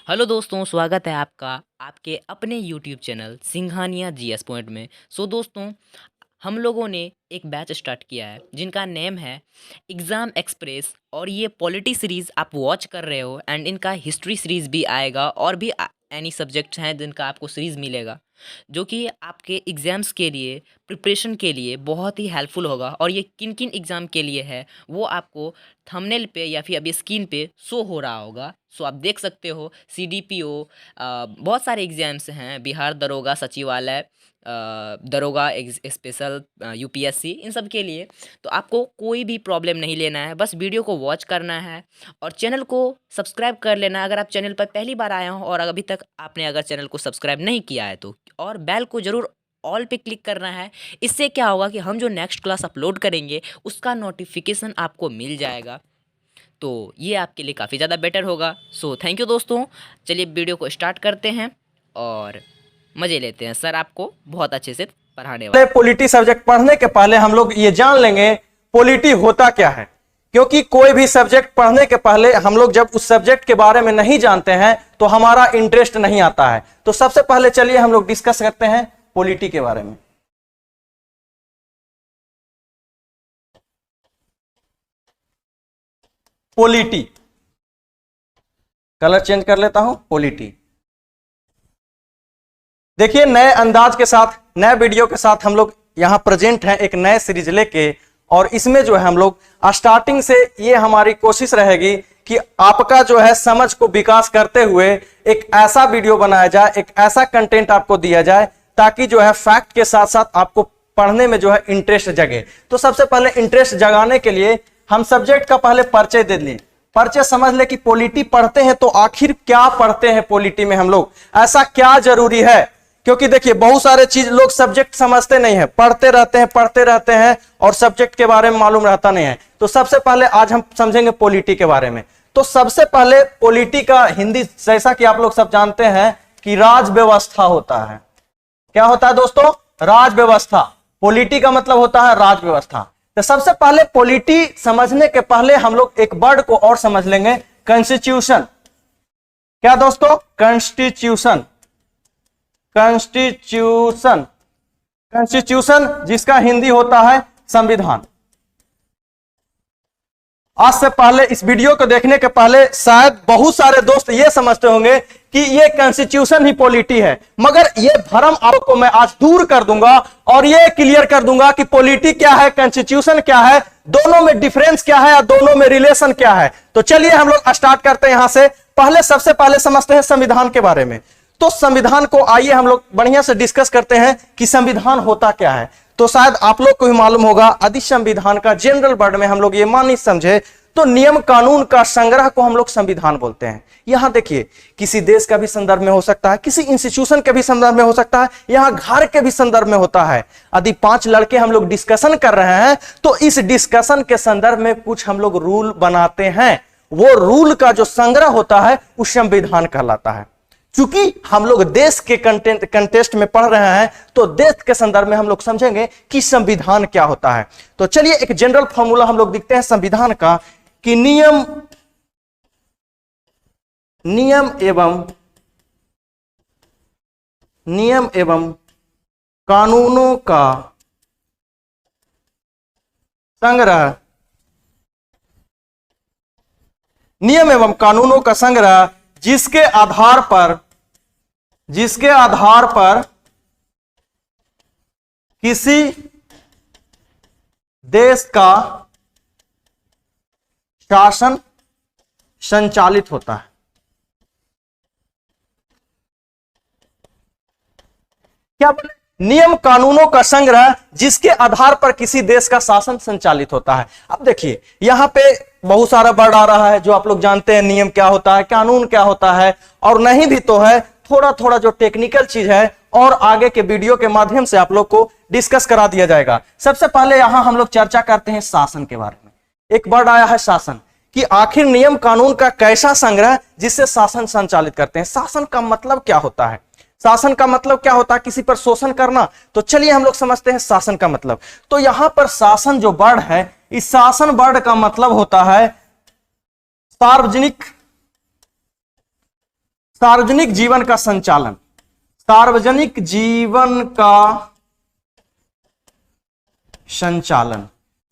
Hello दोस्तों, स्वागत है आपका आपके अपने YouTube channel Singhania GS point में। दोस्तों, हम लोगों ने एक बैच स्टार्ट किया है जिनका नेम है एग्ज़ाम एक्सप्रेस, और ये पॉलिटी सीरीज़ आप वॉच कर रहे हो एंड इनका हिस्ट्री सीरीज़ भी आएगा और भी एनी सब्जेक्ट्स हैं जिनका आपको सीरीज़ मिलेगा, जो कि आपके एग्ज़ाम्स के लिए प्रिपरेशन के लिए बहुत ही हेल्पफुल होगा। और ये किन किन एग्ज़ाम के लिए है वो आपको थंबनेल पे या फिर अभी स्क्रीन पे शो हो रहा होगा। सो आप देख सकते हो सीडीपीओ, बहुत सारे एग्ज़ाम्स हैं, बिहार दरोगा सचिवालय, दरोगा स्पेशल, यूपीएससी, इन सब के लिए। तो आपको कोई भी प्रॉब्लम नहीं लेना है, बस वीडियो को वॉच करना है और चैनल को सब्सक्राइब कर लेना है अगर आप चैनल पर पहली बार आए हो, और अभी तक आपने अगर चैनल को सब्सक्राइब नहीं किया है तो, और बेल को ज़रूर ऑल पे क्लिक करना है। इससे क्या होगा कि हम जो नेक्स्ट क्लास अपलोड करेंगे उसका नोटिफिकेशन आपको मिल जाएगा, तो ये आपके लिए काफ़ी ज़्यादा बेटर होगा। सो थैंक यू दोस्तों, चलिए वीडियो को स्टार्ट करते हैं और मज़े लेते हैं। सर आपको बहुत अच्छे से पढ़ाने वाले। पॉलिटी सब्जेक्ट पढ़ने के पहले हम लोग ये जान लेंगे पॉलिटी होता क्या है, क्योंकि कोई भी सब्जेक्ट पढ़ने के पहले हम लोग जब उस सब्जेक्ट के बारे में नहीं जानते हैं तो हमारा इंटरेस्ट नहीं आता है। तो सबसे पहले चलिए हम लोग डिस्कस करते हैं पॉलिटी के बारे में। पॉलिटी, कलर चेंज कर लेता हूं, पॉलिटी। देखिए, नए अंदाज के साथ, नए वीडियो के साथ हम लोग यहां प्रेजेंट हैं एक नए सीरीज लेके, और इसमें जो है हम लोग स्टार्टिंग से ये हमारी कोशिश रहेगी कि आपका जो है समझ को विकास करते हुए एक ऐसा वीडियो बनाया जाए, एक ऐसा कंटेंट आपको दिया जाए ताकि जो है फैक्ट के साथ साथ आपको पढ़ने में जो है इंटरेस्ट जगे। तो सबसे पहले इंटरेस्ट जगाने के लिए हम सब्जेक्ट का पहले परिचय दे लें, परिचय समझ ले कि पॉलिटी पढ़ते हैं तो आखिर क्या पढ़ते हैं पॉलिटी में हम लोग, ऐसा क्या जरूरी है। क्योंकि देखिए, बहुत सारे चीज लोग सब्जेक्ट समझते नहीं है, पढ़ते रहते हैं और सब्जेक्ट के बारे में मालूम रहता नहीं है। तो सबसे पहले आज हम समझेंगे पॉलिटी के बारे में। तो सबसे पहले पॉलिटी का हिंदी, जैसा कि आप लोग सब जानते हैं कि राज व्यवस्था होता है। क्या होता है दोस्तों? राज व्यवस्था। पॉलिटी का मतलब होता है राज व्यवस्था। तो सबसे पहले पॉलिटी समझने के पहले हम लोग एक वर्ड को और समझ लेंगे, कॉन्स्टिट्यूशन। क्या दोस्तों? कॉन्स्टिट्यूशन। कॉन्स्टिट्यूशन, कॉन्स्टिट्यूशन जिसका हिंदी होता है संविधान। आज से पहले, इस वीडियो को देखने के पहले शायद बहुत सारे दोस्त ये समझते होंगे कि ये कॉन्स्टिट्यूशन ही पॉलिटी है, मगर ये भ्रम आपको मैं आज दूर कर दूंगा और ये क्लियर कर दूंगा कि पॉलिटी क्या है, कॉन्स्टिट्यूशन क्या है, दोनों में डिफरेंस क्या है और दोनों में रिलेशन क्या है। तो चलिए हम लोग स्टार्ट करते हैं यहां से। सबसे पहले समझते हैं संविधान के बारे में। तो संविधान को आइए हम लोग बढ़िया से डिस्कस करते हैं कि संविधान होता क्या है। तो शायद आप लोग को भी मालूम होगा, आदि संविधान का जनरल वर्ड में हम लोग ये मान नहीं समझे तो नियम कानून का संग्रह को हम लोग संविधान बोलते हैं। यहां देखिए, किसी देश का भी संदर्भ में हो सकता है, किसी इंस्टीट्यूशन के भी संदर्भ में हो सकता है, यहां घर के भी संदर्भ में होता है। यदि 5 लड़के हम लोग डिस्कशन कर रहे हैं तो इस डिस्कशन के संदर्भ में कुछ हम लोग रूल बनाते हैं, वो रूल का जो संग्रह होता है उस संविधान कहलाता है। चूंकि हम लोग देश के कंटेस्ट में पढ़ रहे हैं तो देश के संदर्भ में हम लोग समझेंगे कि संविधान क्या होता है। तो चलिए एक जनरल फॉर्मूला हम लोग देखते हैं संविधान का कि नियम एवं कानूनों का संग्रह, नियम एवं कानूनों का संग्रह जिसके आधार पर किसी देश का शासन संचालित होता है। क्या बोले? नियम कानूनों का संग्रह जिसके आधार पर किसी देश का शासन संचालित होता है। अब देखिए, यहां पे बहुत सारा वर्ड आ रहा है जो आप लोग जानते हैं, नियम क्या होता है, कानून क्या होता है, और नहीं भी तो है थोड़ा थोड़ा जो टेक्निकल चीज है और आगे के वीडियो के माध्यम से आप लोग को डिस्कस करा दिया जाएगा। सबसे पहले यहां हम लोग चर्चा करते हैं शासन के बारे में। एक वर्ड आया है शासन, कि आखिर नियम कानून का कैसा संग्रह जिससे शासन संचालित करते हैं। शासन का मतलब क्या होता है? शासन का मतलब क्या होता है? किसी पर शोषण करना। तो चलिए हम लोग समझते हैं शासन का मतलब। तो यहां पर शासन जो वर्ड है, इस शासन वर्ड का मतलब होता है सार्वजनिक सार्वजनिक जीवन का संचालन, सार्वजनिक जीवन का संचालन,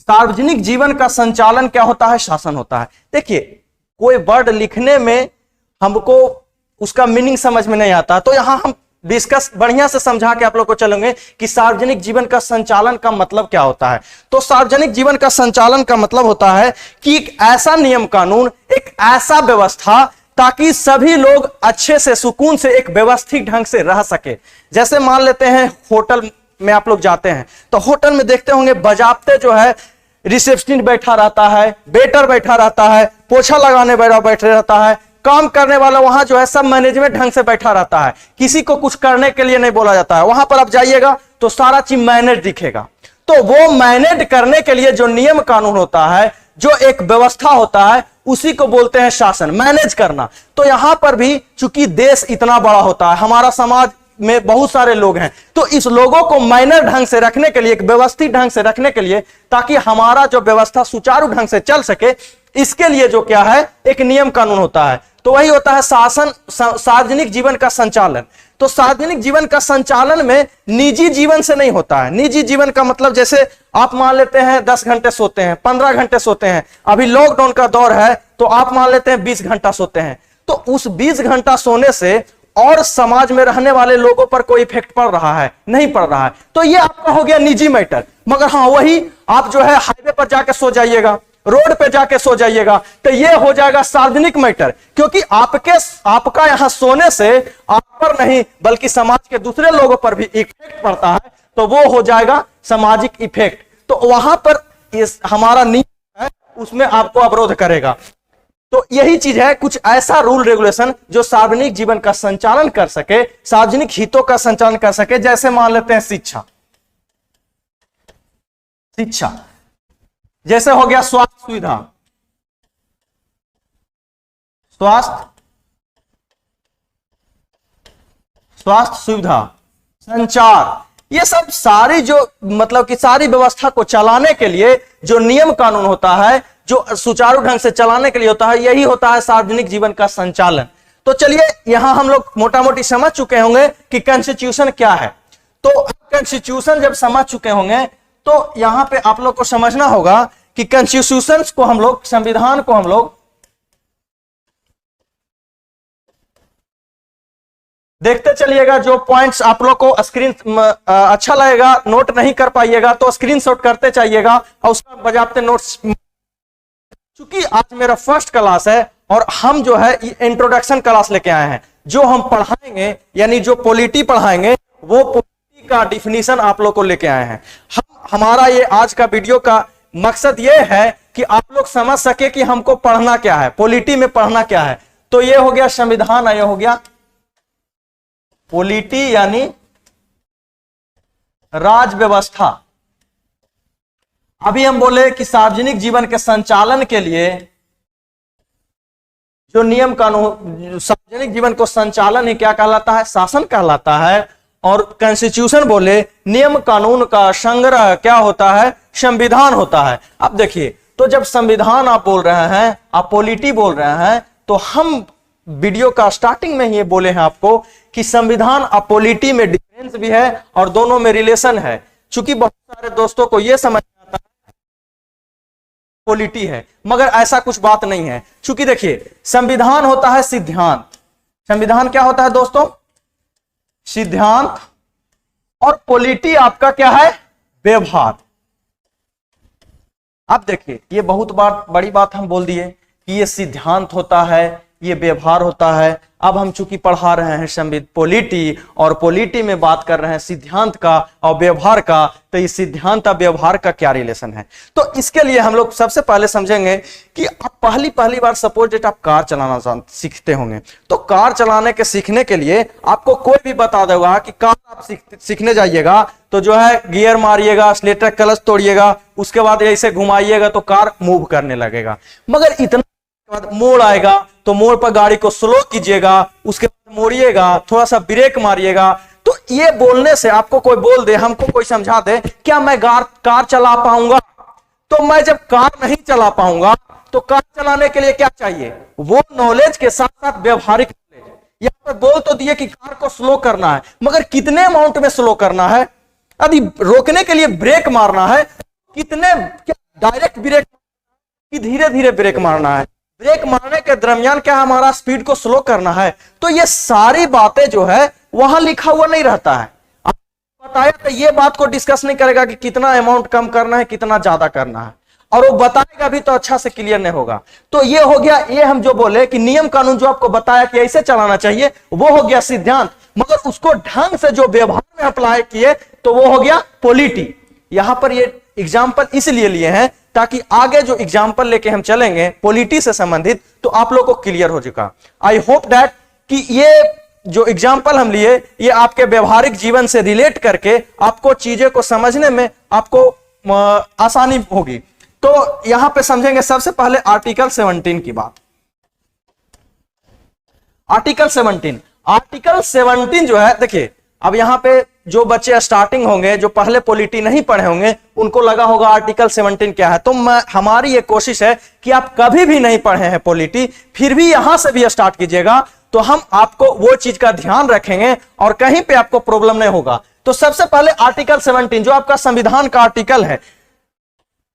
सार्वजनिक जीवन का संचालन क्या होता है? शासन होता है। देखिए, कोई वर्ड लिखने में हमको उसका मीनिंग समझ में नहीं आता, तो यहां हम डिस्कस बढ़िया से समझा के आप लोग को चलेंगे कि सार्वजनिक जीवन का संचालन का मतलब क्या होता है। तो सार्वजनिक जीवन का संचालन का मतलब होता है कि एक ऐसा नियम कानून, एक ऐसा व्यवस्था ताकि सभी लोग अच्छे से सुकून से एक व्यवस्थित ढंग से रह सके। जैसे मान लेते हैं होटल में आप लोग जाते हैं तो होटल में देखते होंगे बजाबते जो है रिसेप्शनिस्ट बैठा रहता है, वेटर बैठा रहता है, पोछा लगाने वाला बैठा रहता है, काम करने वाला वहां जो है सब मैनेजमेंट ढंग से बैठा रहता है, किसी को कुछ करने के लिए नहीं बोला जाता है। वहां पर आप जाइएगा तो सारा चीज मैनेज दिखेगा। तो वो मैनेज करने के लिए जो नियम कानून होता है, जो एक व्यवस्था होता है, उसी को बोलते हैं शासन, मैनेज करना। तो यहां पर भी चूंकि देश इतना बड़ा होता है, हमारा समाज में बहुत सारे लोग हैं, तो इस लोगों को मैनर ढंग से रखने के लिए, एक व्यवस्थित ढंग से रखने के लिए, ताकि हमारा जो व्यवस्था सुचारू ढंग से चल सके, इसके लिए जो क्या है, एक नियम कानून होता है। तो वही होता है शासन, सार्वजनिक जीवन का संचालन। तो सार्वजनिक जीवन का संचालन में निजी जीवन से नहीं होता है। निजी जीवन का मतलब जैसे आप मान लेते हैं 10 घंटे सोते हैं, 15 घंटे सोते हैं, अभी लॉकडाउन का दौर है तो आप मान लेते हैं 20 घंटा सोते हैं, तो उस 20 घंटा सोने से और समाज में रहने वाले लोगों पर कोई इफेक्ट पड़ रहा है? नहीं पड़ रहा है। तो ये आपका हो गया निजी मैटर। मगर हाँ, वही आप जो है हाईवे पर जाके सो जाइएगा, रोड पे जाके सो जाइएगा, तो ये हो जाएगा सार्वजनिक मैटर, क्योंकि आपका यहां सोने से आप पर नहीं बल्कि समाज के दूसरे लोगों पर भी इफेक्ट पड़ता है, तो वो हो जाएगा सामाजिक इफेक्ट। तो वहां पर इस हमारा नियम है, उसमें आपको अवरोध करेगा। तो यही चीज है, कुछ ऐसा रूल रेगुलेशन जो सार्वजनिक जीवन का संचालन कर सके, सार्वजनिक हितों का संचालन कर सके। जैसे मान लेते हैं शिक्षा, शिक्षा जैसे हो गया स्वास्थ्य सुविधा, स्वास्थ्य सुविधा, संचार, ये सब सारी जो मतलब कि सारी व्यवस्था को चलाने के लिए जो नियम कानून होता है, जो सुचारू ढंग से चलाने के लिए होता है, यही होता है सार्वजनिक जीवन का संचालन। तो चलिए, यहां हम लोग मोटा मोटी समझ चुके होंगे कि कॉन्स्टिट्यूशन क्या है। तो कॉन्स्टिट्यूशन जब समझ चुके होंगे तो यहां पे आप लोग को समझना होगा कि कॉन्स्टिट्यूशन को हम लोग, संविधान को हम लोग देखते चलिएगा। जो पॉइंट्स आप लोग को स्क्रीन अच्छा लगेगा, नोट नहीं कर पाइएगा तो स्क्रीनशॉट करते चाहिएगा और उसका बजाते नोट्स। चूंकि आज मेरा फर्स्ट क्लास है और हम जो है इंट्रोडक्शन क्लास लेके आए हैं, जो हम पढ़ाएंगे यानी जो पॉलिटी पढ़ाएंगे वो पॉलिटी का डिफिनीशन आप लोग को लेके आए हैं। हमारा ये आज का वीडियो का मकसद ये है कि आप लोग समझ सके कि हमको पढ़ना क्या है, पॉलिटी में पढ़ना क्या है। तो ये हो गया संविधान, ये हो गया पॉलिटी यानी राज व्यवस्था। अभी हम बोले कि सार्वजनिक जीवन के संचालन के लिए जो नियम कानून, सार्वजनिक जीवन को संचालन ही क्या कहलाता है? शासन कहलाता है। और कॉन्स्टिट्यूशन बोले नियम कानून का संग्रह क्या होता है? संविधान होता है। अब देखिए, तो जब संविधान आप बोल रहे हैं, आप पॉलिटी बोल रहे हैं, तो हम वीडियो का स्टार्टिंग में ही बोले हैं आपको कि संविधान और पॉलिटी में डिफरेंस भी है और दोनों में रिलेशन है। चूंकि बहुत सारे दोस्तों को यह समझ आता है पॉलिटी है, मगर ऐसा कुछ बात नहीं है। चूंकि देखिए, संविधान होता है सिद्धांत। संविधान क्या होता है दोस्तों? सिद्धांत। और पॉलिटी आपका क्या है? व्यवहार। अब देखिए, ये बहुत बड़ी बात हम बोल दिए कि ये सिद्धांत होता है, ये व्यवहार होता है। अब हम चूंकि पढ़ा रहे हैं संविधान पॉलिटी, और पॉलिटी में बात कर रहे हैं सिद्धांत का और व्यवहार का, तो ये सिद्धांत और व्यवहार का क्या रिलेशन है? तो इसके लिए हम लोग सबसे पहले समझेंगे कि आप पहली बार सपोज डेट आप कार चलाना सीखते होंगे, तो कार चलाने के सीखने के लिए आपको कोई भी बता देगा कि कार आप सीखने जाइएगा तो जो है गियर मारिएगा, एक्सीलरेटर क्लच तोड़िएगा, उसके बाद ऐसे घुमाइएगा तो कार मूव करने लगेगा। मगर इतना बाद मोड़ आएगा तो मोड़ पर गाड़ी को स्लो कीजिएगा, उसके बाद मोड़िएगा, थोड़ा सा ब्रेक मारिएगा। तो ये बोलने से आपको कोई बोल दे, हमको कोई समझा दे, क्या मैं कार चला पाऊंगा? तो मैं जब कार नहीं चला पाऊंगा तो कार चलाने के लिए क्या चाहिए? वो नॉलेज के साथ साथ व्यवहारिक नॉलेज। यहाँ पर बोल तो दिए कि कार को स्लो करना है, मगर कितने अमाउंट में स्लो करना है? यदि रोकने के लिए ब्रेक मारना है, कितने, क्या डायरेक्ट ब्रेक कि धीरे धीरे ब्रेक मारना है? ब्रेक मारने के दरमियान क्या हमारा स्पीड को स्लो करना है? तो ये सारी बातें जो है वहां लिखा हुआ नहीं रहता है। बताया तो ये बात को डिस्कस नहीं करेगा कि कितना अमाउंट कम करना है, कितना ज्यादा करना है, और वो बताएगा भी तो अच्छा से क्लियर नहीं होगा। तो ये हो गया, ये हम जो बोले कि नियम कानून जो आपको बताया कि ऐसे चलाना चाहिए, वो हो गया सिद्धांत, मगर उसको ढंग से जो व्यवहार में अप्लाई किए तो वो हो गया पॉलिटी। यहां पर ये एग्जाम्पल इसलिए लिए हैं ताकि आगे जो एग्जाम्पल लेके हम चलेंगे पॉलिटी से संबंधित तो आप लोग को क्लियर हो चुका। आई होप दैट कि ये जो एग्जाम्पल हम लिए ये आपके व्यवहारिक जीवन से रिलेट करके आपको चीजें को समझने में आपको आसानी होगी। तो यहां पे समझेंगे सबसे पहले आर्टिकल 17 की बात। आर्टिकल 17 जो है, देखिए अब यहां पे जो बच्चे स्टार्टिंग होंगे, जो पहले पॉलिटी नहीं पढ़े होंगे, उनको लगा होगा आर्टिकल 17 क्या है। तो हमारी ये कोशिश है कि आप कभी भी नहीं पढ़े हैं पॉलिटी, फिर भी यहां से भी स्टार्ट कीजिएगा तो हम आपको वो चीज का ध्यान रखेंगे और कहीं पे आपको प्रॉब्लम नहीं होगा। तो सबसे पहले आर्टिकल 17 जो आपका संविधान का आर्टिकल है,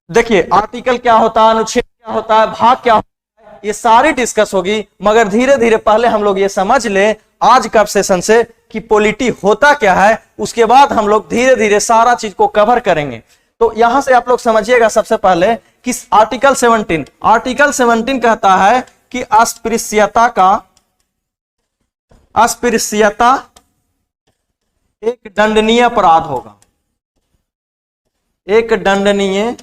देखिए आर्टिकल क्या होता है, अनुच्छेद क्या होता है, भाग क्या होता है, ये सारी डिस्कस होगी। मगर धीरे धीरे पहले हम लोग ये समझ ले आज का सेशन से कि पॉलिटी होता क्या है, उसके बाद हम लोग धीरे धीरे सारा चीज को कवर करेंगे। तो यहां से आप लोग समझिएगा सबसे पहले कि आर्टिकल 17 कहता है कि अस्पृश्यता एक दंडनीय अपराध होगा, एक दंडनीय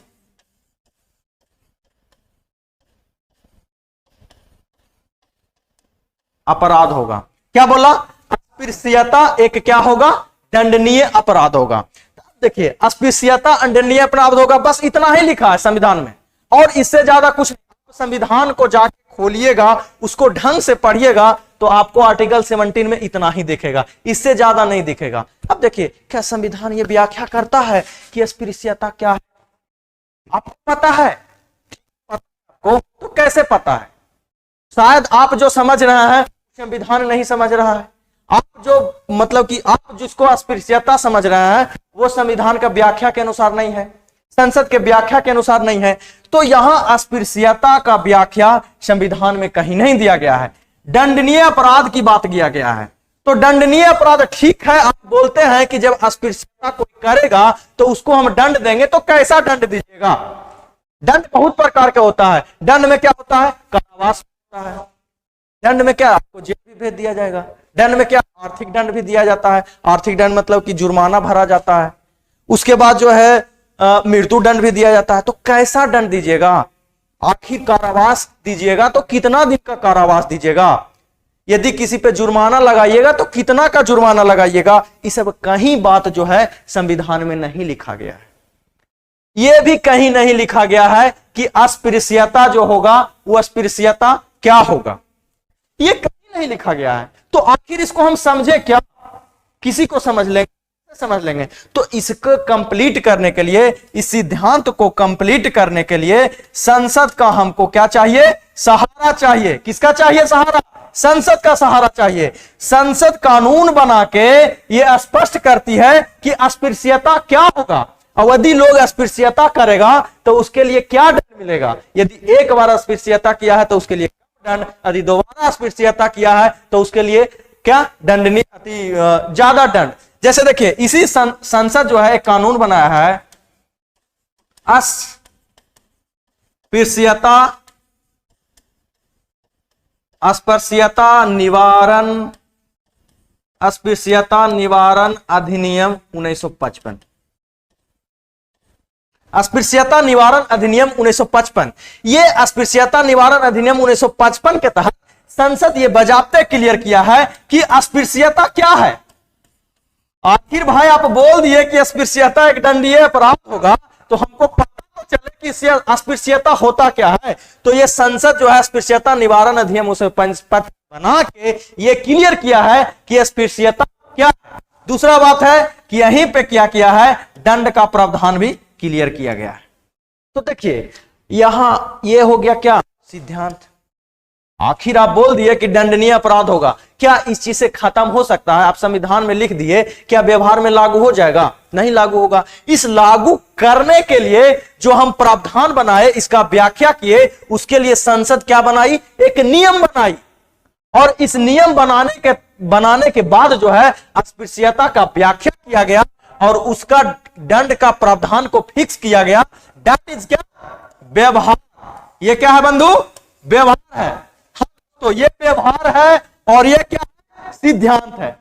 अपराध होगा। क्या बोला? अस्पृश्यता एक क्या होगा? दंडनीय अपराध होगा। देखिए अस्पृश्यता दंडनीय अपराध होगा, बस इतना ही लिखा है संविधान में, और इससे ज्यादा कुछ नहीं। संविधान को जाके खोलिएगा, उसको ढंग से पढ़िएगा तो आपको आर्टिकल 17 में इतना ही दिखेगा, इससे ज्यादा नहीं दिखेगा। अब देखिए क्या संविधान ये व्याख्या करता है कि अस्पृश्यता क्या है? आपको पता है? आपको तो कैसे पता है? शायद आप जो समझ रहे हैं संविधान नहीं समझ रहा है। आप जो मतलब कि आप जिसको अस्पृश्यता समझ रहे हैं वो संविधान का व्याख्या के अनुसार नहीं है, संसद के व्याख्या के अनुसार नहीं है। तो यहां अस्पृश्यता का व्याख्या संविधान में कहीं नहीं दिया गया है, दंडनीय अपराध की बात किया गया है। तो दंडनीय अपराध ठीक है, आप बोलते हैं कि जब अस्पृश्यता कोई करेगा तो उसको हम दंड देंगे, तो कैसा दंड दीजिएगा? दंड बहुत प्रकार का होता है। दंड में क्या होता है? कारावास होता है। दंड में क्या? आपको जेल भी भेज दिया जाएगा। दंड में क्या? आर्थिक दंड भी दिया जाता है। आर्थिक दंड मतलब कि जुर्माना भरा जाता है। उसके बाद जो है मृत्यु दंड भी दिया जाता है। तो कैसा दंड दीजिएगा? आखिर कारावास दीजिएगा तो कितना दिन का कारावास दीजिएगा? यदि किसी पे जुर्माना लगाइएगा तो कितना का जुर्माना लगाइएगा? ये सब कहीं बात जो है संविधान में नहीं लिखा गया है। यह भी कहीं नहीं लिखा गया है कि अस्पृश्यता जो होगा वो अस्पृश्यता क्या होगा, ये कहीं नहीं लिखा गया है। तो आखिर इसको हम समझे क्या? किसी को समझ लेंगे। तो इसको कंप्लीट करने के लिए, इस सिद्धांत को कंप्लीट करने के लिए संसद का हमको क्या चाहिए? सहारा चाहिए। किसका चाहिए सहारा? संसद का सहारा चाहिए। संसद कानून बना के ये स्पष्ट करती है कि अस्पृश्यता क्या होगा, और यदि लोग अस्पृश्यता करेगा तो उसके लिए क्या दंड मिलेगा। यदि एक बार अस्पृश्यता किया है तो उसके लिए दंड, यदि दोबारा अस्पृश्यता किया है तो उसके लिए क्या? दंडनीय अति ज्यादा दंड। जैसे देखिए इसी संसद जो है एक कानून बनाया है अस्पृश्यता निवारण अधिनियम 1955। अस्पृश्यता निवारण अधिनियम 1955। ये अस्पृश्यता निवारण अधिनियम 1955 के तहत संसद ये बजाबते क्लियर किया है कि अस्पृश्यता क्या है। आखिर भाई आप बोल दिए कि अस्पृश्यता एक दंडनीय अपराध होगा, तो हमको पता तो चले कि अस्पृश्यता होता क्या है। तो ये संसद जो है अस्पृश्यता निवारण अधिनियम 1955 बना के ये क्लियर किया है कि अस्पृश्यता क्या है। दूसरा बात है कि यहीं पे क्या किया है? दंड का प्रावधान भी क्लियर किया गया है। तो देखिए यहां ये हो गया क्या? सिद्धांत। आखिर आप बोल दिए कि दंडनीय अपराध होगा, क्या इस चीज से खत्म हो सकता है? आप संविधान में लिख दिए, क्या व्यवहार में लागू हो जाएगा? नहीं लागू होगा। इस लागू करने के लिए जो हम प्रावधान बनाए, इसका व्याख्या किए, उसके लिए संसद क्या बनाई? एक नियम बनाई। और इस नियम बनाने के बाद जो है अस्पृश्यता का व्याख्या किया गया और उसका दंड का प्रावधान को फिक्स किया गया। दैट इज क्या? व्यवहार। ये क्या है बंधु? व्यवहार है। तो ये व्यवहार है और ये क्या है? सिद्धांत है।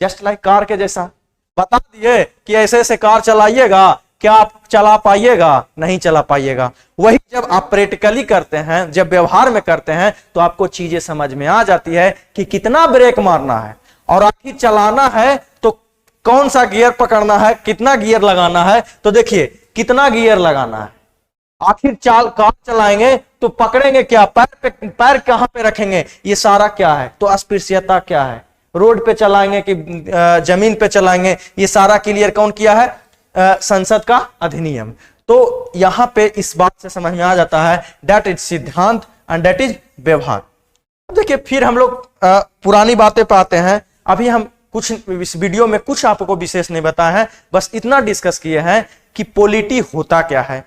जस्ट लाइक कार के जैसा बता दिए कि ऐसे ऐसे कार चलाइएगा, क्या आप चला पाइएगा? नहीं चला पाइएगा। वही जब आप प्रैक्टिकली करते हैं, जब व्यवहार में करते हैं, तो आपको चीजें समझ में आ जाती है कि कितना ब्रेक मारना है और आखिर चलाना है तो कौन सा गियर पकड़ना है, कितना गियर लगाना है। तो देखिए कितना गियर लगाना है, आखिर कार चलाएंगे तो पकड़ेंगे क्या, पैर कहां पे रखेंगे, ये सारा क्या है। तो अस्पृश्यता क्या है, रोड पे चलाएंगे कि जमीन पे चलाएंगे, ये सारा क्लियर कौन किया है? संसद का अधिनियम। तो यहां पे इस बात से समझ में आ जाता है दैट इज सिद्धांत एंड दैट इज व्यवहार। देखिए फिर हम लोग पुरानी बातें पे आते हैं। अभी हम कुछ इस वीडियो में कुछ आपको विशेष नहीं बताया है, बस इतना डिस्कस किए हैं कि पॉलिटी होता क्या है।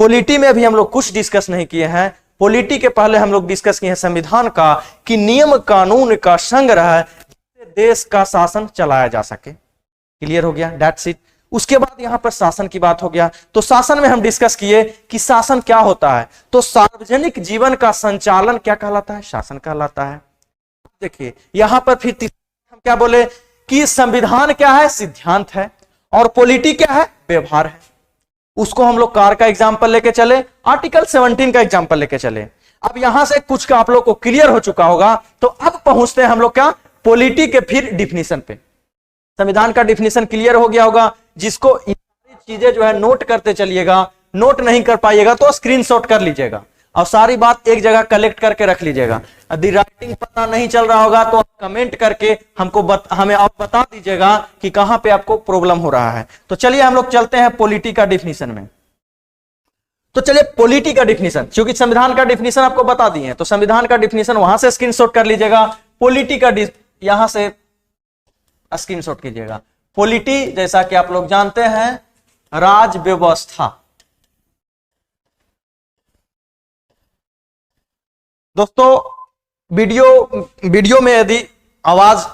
पॉलिटी में भी हम लोग कुछ डिस्कस नहीं किए हैं। पॉलिटी के पहले हम लोग डिस्कस किए हैं संविधान का, कि नियम कानून का संग्रह जिससे देश का शासन चलाया जा सके। क्लियर हो गया? That's it. उसके बाद यहां पर शासन की बात हो गया। तो शासन में हम डिस्कस किए कि शासन क्या होता है। तो सार्वजनिक जीवन का संचालन क्या कहलाता है? शासन कहलाता है। देखिए यहां पर फिर हम क्या बोले कि संविधान क्या है? सिद्धांत है। और पॉलिटी क्या है? व्यवहार है। उसको हम लोग कार का एग्जांपल लेके चले, आर्टिकल 17 का एग्जांपल लेके चले। अब यहां से कुछ का आप लोग को क्लियर हो चुका होगा। तो अब पहुंचते हैं हम लोग क्या? पॉलिटी के फिर डिफिनीशन पे। संविधान का डिफिनीशन क्लियर हो गया होगा। जिसको ये सारी चीजें जो है नोट करते चलिएगा, नोट नहीं कर पाइएगा तो स्क्रीनशॉट कर लीजिएगा और सारी बात एक जगह कलेक्ट करके रख लीजिएगा। यदि राइटिंग पता नहीं चल रहा होगा तो आप कमेंट करके हमें आप बता दीजिएगा कि कहां पे आपको प्रॉब्लम हो रहा है। तो चलिए हम लोग चलते हैं पॉलिटी का डिफिनीशन में। तो चलिए पॉलिटी का डिफिनीशन, क्योंकि संविधान का डिफिनीशन आपको बता दिए, तो संविधान का डिफिनीशन वहां से स्क्रीनशॉट कर लीजिएगा। पॉलिटी का यहां से स्क्रीनशॉट कीजिएगा। पॉलिटी जैसा कि आप लोग जानते हैं राज व्यवस्था। दोस्तों वीडियो में यदि आवाज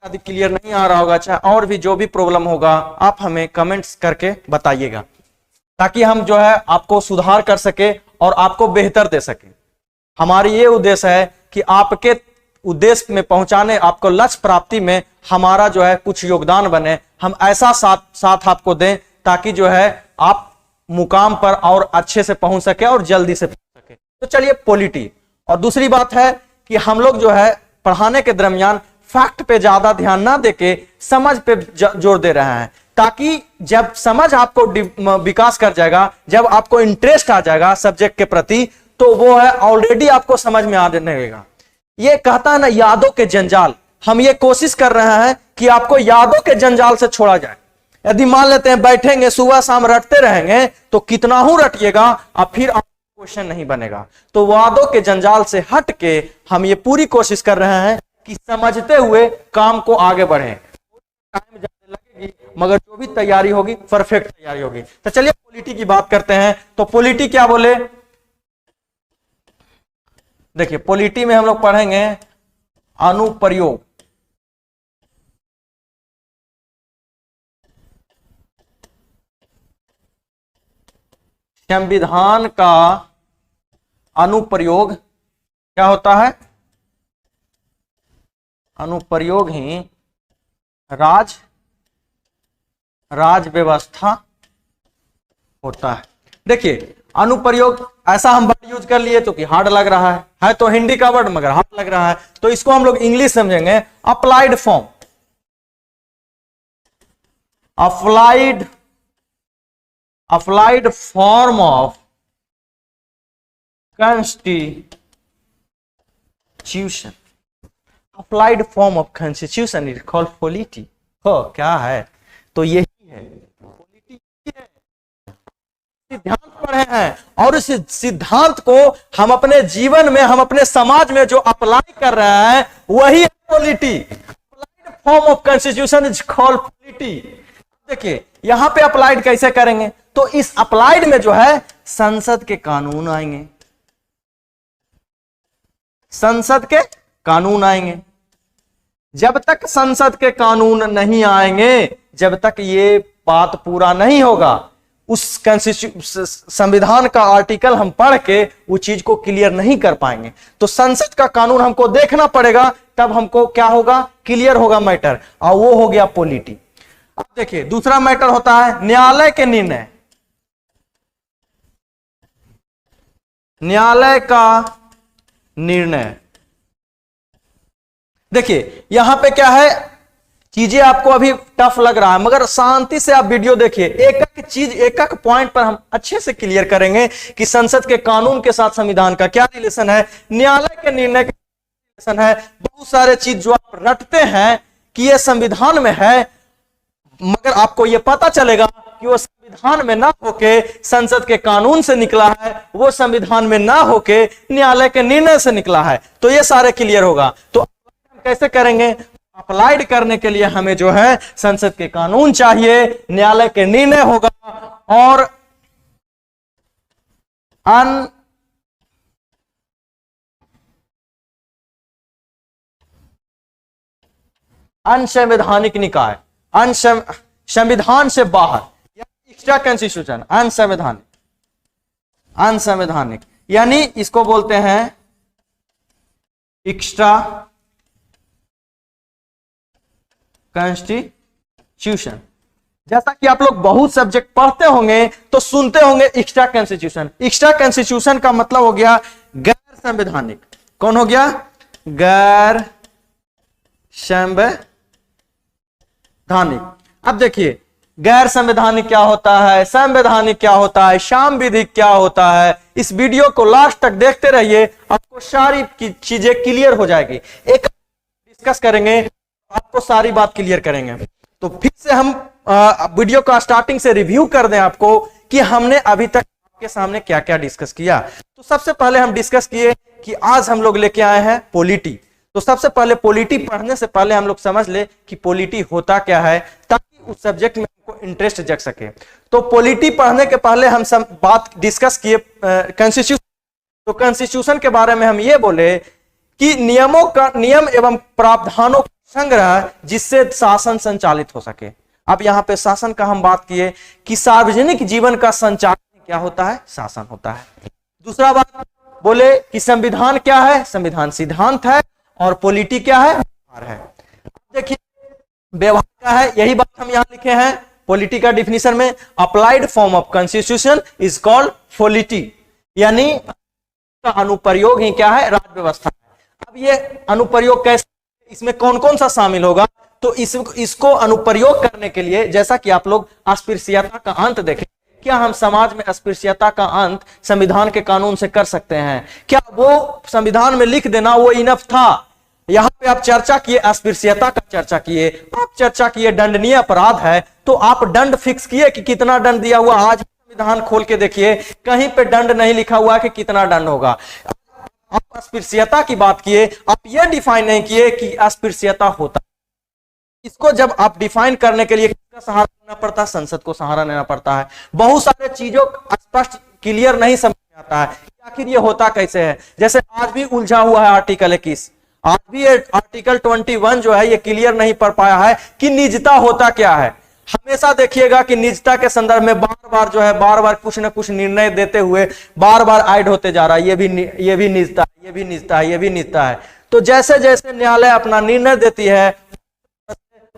यदि क्लियर नहीं आ रहा होगा, चाहे और भी जो भी प्रॉब्लम होगा, आप हमें कमेंट्स करके बताइएगा, ताकि हम जो है आपको सुधार कर सके और आपको बेहतर दे सके। हमारी ये उद्देश्य है कि आपके उद्देश्य में पहुंचाने, आपको लक्ष्य प्राप्ति में हमारा जो है कुछ योगदान बने। हम ऐसा साथ आपको दें ताकि जो है आप मुकाम पर और अच्छे से पहुंच सके और जल्दी से पहुंच सके। तो चलिए पॉलिटी। और दूसरी बात है कि हम लोग जो है पढ़ाने के दरमियान फैक्ट पे ज्यादा ध्यान ना देके समझ पे जोर दे रहे हैं, ताकि जब समझ आपको विकास कर जाएगा, जब आपको इंटरेस्ट आ जाएगा सब्जेक्ट के प्रति, तो वो है ऑलरेडी आपको समझ में आने लगेगा। ये कहता है ना यादों के जंजाल, हम ये कोशिश कर रहे हैं कि आपको यादों के जंजाल से छोड़ा जाए। यदि मान लेते हैं बैठेंगे सुबह शाम रटते रहेंगे तो कितना ही रटिएगा, अब फिर क्वेश्चन नहीं बनेगा। तो यादों के जंजाल से हट के हम ये पूरी कोशिश कर रहे हैं कि समझते हुए काम को आगे बढ़े। टाइम ज्यादा लगेगी मगर जो भी तैयारी होगी परफेक्ट तैयारी होगी। तो चलिए पॉलिटी की बात करते हैं। तो पॉलिटी क्या बोले? देखिए पॉलिटी में हम लोग पढ़ेंगे अनुप्रयोग। संविधान का अनुप्रयोग क्या होता है? अनुप्रयोग ही राज व्यवस्था होता है। देखिए अनुप्रयोग ऐसा हम वर्ड यूज कर लिए तो कि हार्ड लग रहा है तो हिंदी का वर्ड मगर हार्ड लग रहा है, तो इसको हम लोग इंग्लिश समझेंगे applied form. Applied form of constitution. Applied form of constitution is called polity. हो क्या है? तो यही है पॉलिटी है। सिद्धांत पढ़े हैं और इस सिद्धांत को हम अपने जीवन में, हम अपने समाज में जो अप्लाई कर रहे हैं वही polity, applied form of constitution is called polity. देखिए यहां पे अप्लाइड कैसे करेंगे, तो इस अप्लाइड में जो है संसद के कानून आएंगे, संसद के कानून आएंगे। जब तक संसद के कानून नहीं आएंगे, जब तक ये बात पूरा नहीं होगा, उस संविधान का आर्टिकल हम पढ़ के उस चीज को क्लियर नहीं कर पाएंगे। तो संसद का कानून हमको देखना पड़ेगा, तब हमको क्या होगा, क्लियर होगा मैटर, और वो हो गया पॉलिटी। अब देखिए दूसरा मैटर होता है न्यायालय के निर्णय। न्यायालय का निर्णय, देखिए यहां पे क्या है, चीजें आपको अभी टफ लग रहा है, मगर शांति से आप वीडियो देखिए, एक एक चीज एक एक पॉइंट पर हम अच्छे से क्लियर करेंगे कि संसद के कानून के साथ संविधान का क्या रिलेशन है, न्यायालय के निर्णय का रिलेशन है। बहुत सारे चीज जो आप रटते हैं कि ये संविधान में है, मगर आपको ये पता चलेगा कि वो संविधान में ना होके संसद के कानून से निकला है, वो संविधान में ना होके न्यायालय के निर्णय से निकला है। तो ये सारे क्लियर होगा। तो कैसे करेंगे, अप्लाइड करने के लिए हमें जो है संसद के कानून चाहिए, न्यायालय के निर्णय होगा, और अनसंवैधानिक निकाय, संविधान से बाहर, एक्स्ट्रा कॉन्स्टिट्यूशन, अनसंवैधानिक, अनसंवैधानिक यानी इसको बोलते हैं एक्स्ट्रा कॉन्स्टिट्यूशन। जैसा कि आप लोग बहुत सब्जेक्ट पढ़ते होंगे तो सुनते होंगे एक्स्ट्रा कॉन्स्टिट्यूशन। एक्स्ट्रा कॉन्स्टिट्यूशन का मतलब हो गया गैर संवैधानिक। कौन हो गया, गैर संवैधानिक। अब देखिए गैर संवैधानिक क्या होता है, संवैधानिक क्या होता है, सांविधिक क्या होता है, इस वीडियो को लास्ट तक देखते रहिए, आपको सारी चीजें क्लियर हो जाएगी। एक डिस्कस करेंगे, आपको सारी बात क्लियर करेंगे। तो फिर से हम वीडियो का स्टार्टिंग से रिव्यू कर दें आपको कि हमने अभी तक आपके सामने क्या क्या डिस्कस किया। तो सबसे पहले हम डिस्कस किए कि आज हम लोग लेके आए हैं पॉलिटी। तो सबसे पहले पॉलिटी पढ़ने से पहले हम लोग समझ ले कि पॉलिटी होता क्या है, ताकि उस सब्जेक्ट में हमको इंटरेस्ट जग सके। तो पॉलिटी पढ़ने के पहले हम सब बात डिस्कस किए कॉन्स्टिट्यूशन। तो कॉन्स्टिट्यूशन के बारे में हम ये बोले कि नियम एवं प्रावधानों का संग्रह जिससे शासन संचालित हो सके। अब यहाँ पे शासन का हम बात किए कि सार्वजनिक जीवन का संचालन क्या होता है, शासन होता है। दूसरा बात बोले कि संविधान क्या है, संविधान सिद्धांत है, और पॉलिटी क्या है, व्यवहार है। देखिए व्यवहार क्या है, यही बात हम यहां लिखे हैं पॉलिटी का डिफिनीशन में, applied form of constitution is called polity, यानी का अनुप्रयोग ही क्या है, राज्य व्यवस्था है। अब ये अनुप्रयोग कैसे, इसमें कौन कौन सा शामिल होगा, तो इसको अनुप्रयोग करने के लिए, जैसा कि आप लोग अस्पृश्यता का अंत देखें, क्या हम समाज में अस्पृश्यता का अंत संविधान के कानून से कर सकते हैं? क्या वो संविधान में लिख देना वो इनफ था? यहां पे आप चर्चा किए अस्पृश्यता का, चर्चा किए, आप चर्चा किए दंडनीय अपराध है, तो आप दंड फिक्स किए कि कितना दंड दिया हुआ। आज संविधान खोल के देखिए, कहीं पे दंड नहीं लिखा हुआ कि कितना दंड होगा। आप अस्पृश्यता की बात किए, आप ये डिफाइन नहीं किए कि अस्पृश्यता होता। इसको जब आप डिफाइन करने के लिए किसका सहारा लेना पड़ता है, संसद को सहारा लेना पड़ता है। बहुत सारे चीजों स्पष्ट क्लियर नहीं समझ में आता है आखिर ये होता कैसे है। जैसे आज भी उलझा हुआ है आर्टिकल 21, आज भी आर्टिकल 21 जो है ये क्लियर नहीं पढ़ पाया है कि निजता होता क्या है। हमेशा देखिएगा कि निजता के संदर्भ में बार बार जो है, बार बार कुछ ना कुछ निर्णय देते हुए बार बार ऐड होते जा रहा है, ये भी निजता है, ये भी निजता है, ये भी निजता है। तो जैसे जैसे न्यायालय अपना निर्णय देती है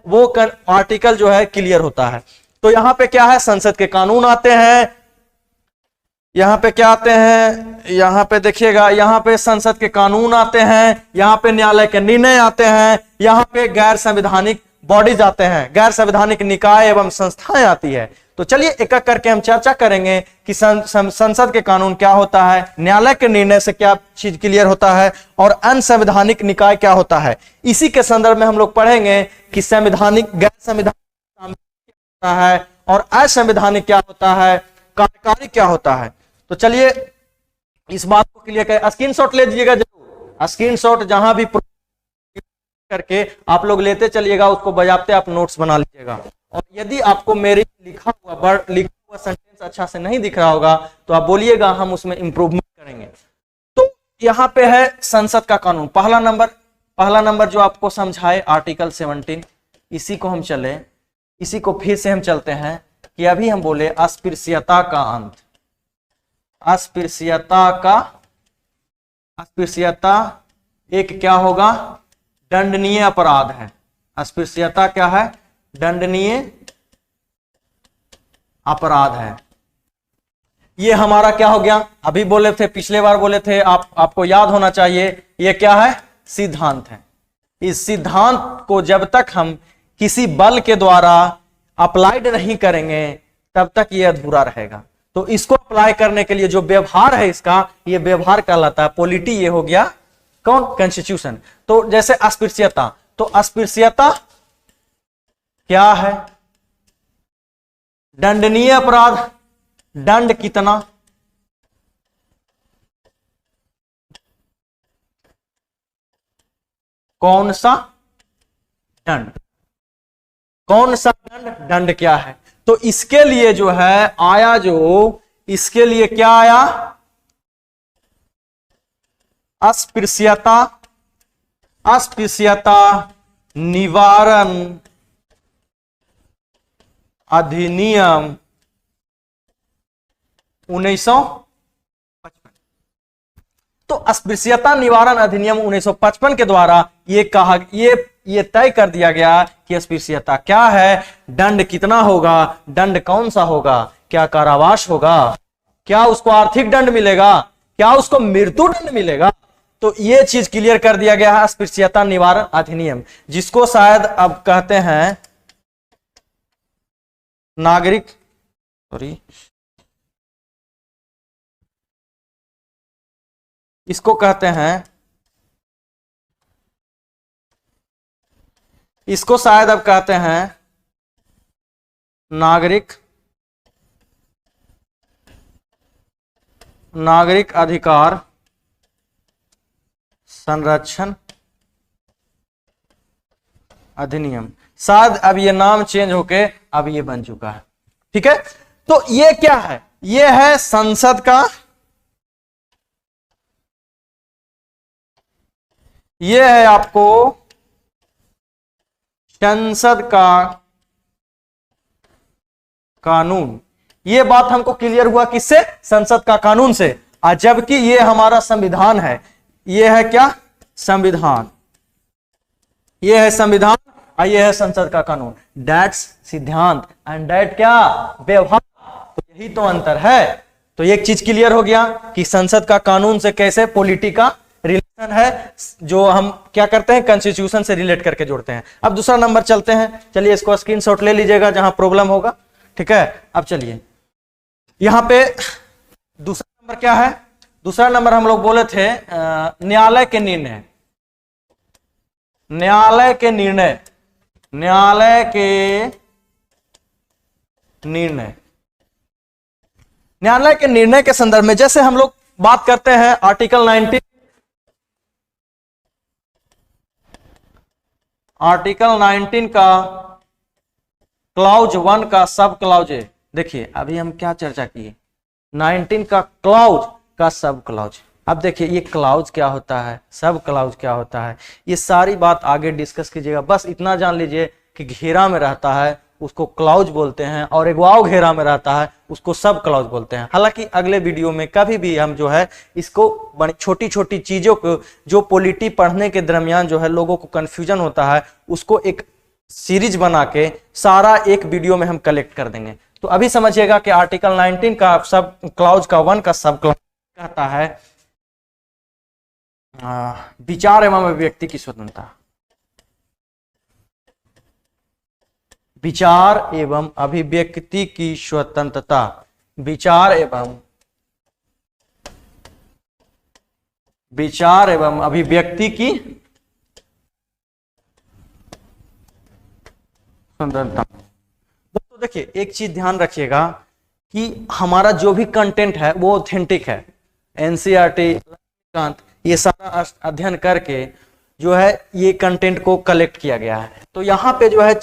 वो आर्टिकल जो है क्लियर होता है। तो यहां पे क्या है, संसद के कानून आते हैं, यहां पे क्या आते हैं, यहां पे देखिएगा, यहां पे संसद के कानून आते हैं, यहां पे न्यायालय के निर्णय आते हैं, यहां पे गैर संवैधानिक बॉडीज आते हैं, गैर संवैधानिक निकाय एवं संस्थाएं आती है। तो चलिए एक एक करके हम चर्चा करेंगे कि संसद के कानून क्या होता है, न्यायालय के निर्णय से क्या चीज क्लियर होता है, और अनसंवैधानिक निकाय क्या होता है। इसी के संदर्भ में हम लोग पढ़ेंगे कि संवैधानिक, गैर संवैधानिक क्या होता है, और असंवैधानिक क्या होता है, कार्यकारी क्या होता है। तो चलिए इस बात को क्लियर करें। स्क्रीनशॉट ले लीजिएगा जरूर, स्क्रीनशॉट जहां भी करके आप लोग लेते चलिएगा, उसको बजाते आप नोट्स बना लीजिएगा। और यदि आपको मेरे लिखा हुआ सेंटेंस अच्छा से नहीं दिख रहा होगा तो आप बोलिएगा, हम उसमें इंप्रूवमेंट करेंगे। तो यहाँ पे है संसद का कानून। पहला नंबर जो आपको समझाए आर्टिकल 17, इसी को हम चले, इसी को फिर से हम चलते हैं कि अभी हम बोले अस्पृश्यता का अंत। अस्पृश्यता एक क्या होगा, दंडनीय अपराध है। अस्पृश्यता क्या है, दंडनीय अपराध है। ये हमारा क्या हो गया, अभी बोले थे, पिछले बार बोले थे, आपको याद होना चाहिए, ये क्या है, सिद्धांत है। इस सिद्धांत को जब तक हम किसी बल के द्वारा अप्लाइड नहीं करेंगे तब तक ये अधूरा रहेगा। तो इसको अप्लाई करने के लिए जो व्यवहार है इसका, ये व्यवहार कहलाता है पॉलिटी। ये हो गया कौन, कॉन्स्टिट्यूशन। तो जैसे अस्पृश्यता, तो अस्पृश्यता क्या है, दंडनीय अपराध। दंड कितना, कौन सा दंड, कौन सा दंड, दंड क्या है। तो इसके लिए जो है आया, जो इसके लिए क्या आया, अस्पृश्यता निवारण अधिनियम 1955। तो अस्पृश्यता निवारण अधिनियम 1955 के द्वारा ये कहा, ये तय कर दिया गया कि अस्पृश्यता क्या है, दंड कितना होगा, दंड कौन सा होगा, क्या कारावास होगा, क्या उसको आर्थिक दंड मिलेगा, क्या उसको मृत्यु दंड मिलेगा। तो ये चीज क्लियर कर दिया गया है अस्पृश्यता निवारण अधिनियम, जिसको शायद अब कहते हैं नागरिक, इसको कहते हैं, इसको शायद अब कहते हैं नागरिक अधिकार संरक्षण अधिनियम। शायद अब ये नाम चेंज होके अब ये बन चुका है। ठीक है, तो ये क्या है, ये है संसद का, ये है आपको संसद का कानून। ये बात हमको क्लियर हुआ किससे, संसद का कानून से। जबकि ये हमारा संविधान है, ये है क्या, संविधान, ये है संविधान और ये है संसद का कानून। दैट्स सिद्धांत एंड दैट क्या, व्यवहार। तो यही तो अंतर है। तो एक चीज क्लियर हो गया कि संसद का कानून से कैसे पॉलिटी का रिलेशन है, जो हम क्या करते हैं, कॉन्स्टिट्यूशन से रिलेट करके जोड़ते हैं। अब दूसरा नंबर चलते हैं, चलिए इसको स्क्रीनशॉट ले लीजिएगा जहां प्रॉब्लम होगा। ठीक है, अब चलिए यहां पे दूसरा नंबर क्या है, दूसरा नंबर हम लोग बोले थे न्यायालय के निर्णय। न्यायालय के निर्णय, न्यायालय के निर्णय, न्यायालय के निर्णय के संदर्भ में जैसे हम लोग बात करते हैं आर्टिकल 19 का क्लाउज 1 का सब क्लाउज है। देखिए अभी हम क्या चर्चा किए, 19 का क्लाउज का सब क्लाउज। अब देखिए ये क्लाउज क्या होता है, सब क्लाउज क्या होता है, ये सारी बात आगे डिस्कस कीजिएगा। बस इतना जान लीजिए कि घेरा में रहता है उसको क्लाउज बोलते हैं, और एक वाव घेरा में रहता है उसको सब क्लाउज बोलते हैं। हालांकि अगले वीडियो में कभी भी हम जो है इसको बड़ी छोटी छोटी चीजों को, जो पॉलिटी पढ़ने के दरमियान जो है लोगों को कंफ्यूजन होता है, उसको एक सीरीज बना के सारा एक वीडियो में हम कलेक्ट कर देंगे। तो अभी समझिएगा कि आर्टिकल 19 का सब क्लाउज का 1 का सब क्लाउज कहता है विचार एवं अभिव्यक्ति की स्वतंत्रता। विचार एवं अभिव्यक्ति की स्वतंत्रता, विचार एवं अभिव्यक्ति की स्वतंत्रता। तो देखिए एक चीज ध्यान रखिएगा कि हमारा जो भी कंटेंट है वो ऑथेंटिक है। एनसीईआरटी ये सारा अध्ययन करके जो है ये कंटेंट को कलेक्ट किया गया है। तो यहाँ पे जो है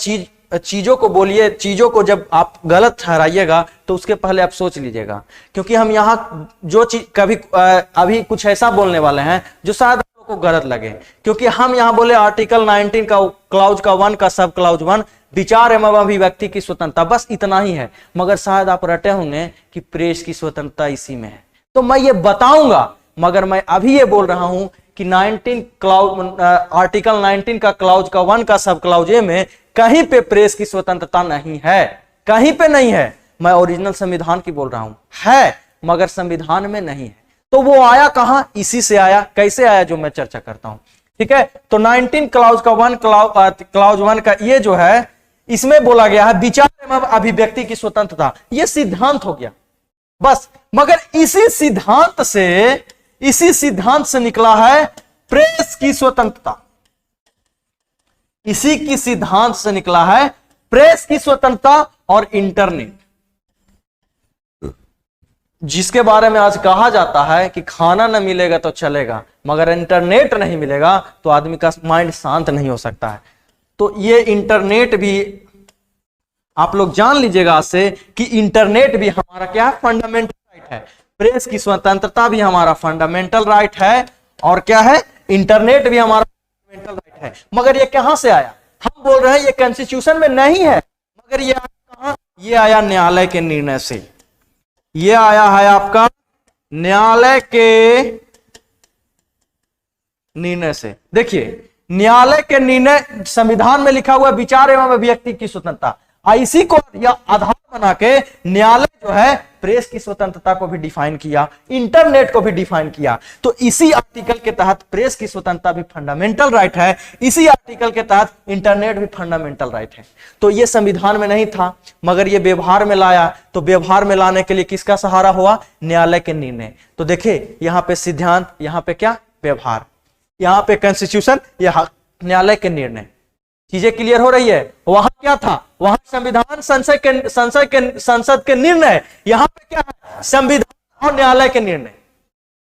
चीजों को बोलिए, चीजों को जब आप गलत ठहराइएगा तो उसके पहले आप सोच लीजिएगा, क्योंकि हम यहाँ जो चीज कभी अभी कुछ ऐसा बोलने वाले हैं जो शायद आपको गलत लगे, क्योंकि हम यहाँ बोले आर्टिकल 19 का क्लाउज का 1 का सब क्लाउज 1 विचार एवं अभिव्यक्ति की स्वतंत्रता, बस इतना ही है। मगर शायद आप रटे होंगे कि प्रेस की स्वतंत्रता इसी में है, तो मैं ये बताऊंगा, मगर मैं अभी ये बोल रहा हूं कि 19 क्लाउज आर्टिकल 19 का क्लाउज का 1 का सब क्लाउज ए में कहीं पे प्रेस की स्वतंत्रता नहीं है, कहीं पे नहीं है। मैं ओरिजिनल संविधान की बोल रहा हूं, है मगर संविधान में नहीं है। तो वो आया कहां, इसी से आया। कैसे आया जो मैं चर्चा करता हूं, ठीक है। तो 19 क्लाउज का 1 क्लाउज 1 का ये जो है, इसमें बोला गया है विचार एवं अभिव्यक्ति की स्वतंत्रता, ये सिद्धांत हो गया बस। मगर इसी सिद्धांत से निकला है प्रेस की स्वतंत्रता, इसी की सिद्धांत से निकला है प्रेस की स्वतंत्रता और इंटरनेट, जिसके बारे में आज कहा जाता है कि खाना न मिलेगा तो चलेगा, मगर इंटरनेट नहीं मिलेगा तो आदमी का माइंड शांत नहीं हो सकता है। तो ये इंटरनेट भी आप लोग जान लीजिएगा आज से कि इंटरनेट भी हमारा क्या है, फंडामेंटल राइट है। प्रेस की स्वतंत्रता भी हमारा फंडामेंटल राइट है, और क्या है, इंटरनेट भी हमारा फंडामेंटल राइट है। मगर ये कहां से आया, हम बोल रहे हैं ये कॉन्स्टिट्यूशन में नहीं है, मगर ये आया कहां, ये आया न्यायालय के निर्णय से। ये आया है आपका न्यायालय के निर्णय से। देखिए न्यायालय के निर्णय, संविधान में लिखा हुआ विचार एवं अभिव्यक्ति की स्वतंत्रता, इसी को या आधार बना के न्यायालय जो है प्रेस की स्वतंत्रता को भी डिफाइन किया, इंटरनेट को भी डिफाइन किया। तो इसी आर्टिकल के तहत प्रेस की स्वतंत्रता भी फंडामेंटल राइट है, इसी आर्टिकल के तहत इंटरनेट भी फंडामेंटल राइट है। तो ये संविधान में नहीं था, मगर ये व्यवहार में लाया, तो व्यवहार में लाने के लिए किसका सहारा हुआ, न्यायालय के निर्णय। तो देखिए यहाँ पे सिद्धांत, यहाँ पे क्या, व्यवहार, यहाँ पे कॉन्स्टिट्यूशन, यहाँ न्यायालय के निर्णय। चीजें क्लियर हो रही है। वहां क्या था, वहां संविधान संसद के निर्णय, यहाँ पे क्या है, संविधान और न्यायालय के निर्णय।